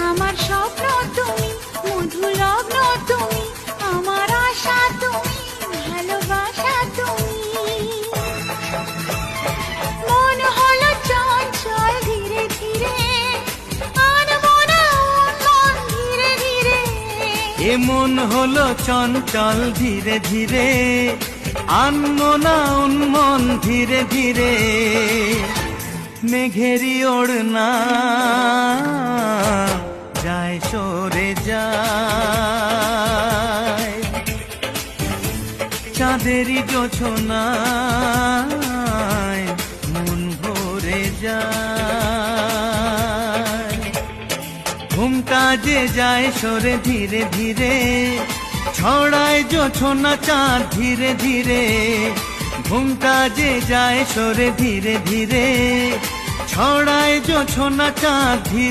আমার স্বপ্ন তুমি, মধু লগ্ন তুমি, আমার আশা তুমি, ভালোবাসা তুমি। মন হলো চঞ্চল ধীরে ধীরে, আনবো না মন ধীরে ধীরে। এ মন হলো চঞ্চল ধীরে ধীরে, আনবো না উন্মন ধীরে ধীরে। মেঘেরি ওড়না যায় সরে যায়, চাঁদেরই জোছনায় মন ভরে যায়। ঘুমটা যে যায় সরে ধীরে ধীরে, ছড়ায় জোছনা চাঁদ ধীরে ধীরে। ঘুমটা যে যায় সরে ধীরে ধীরে, ছড়ায় জোছনা চাঁদ ধীরে।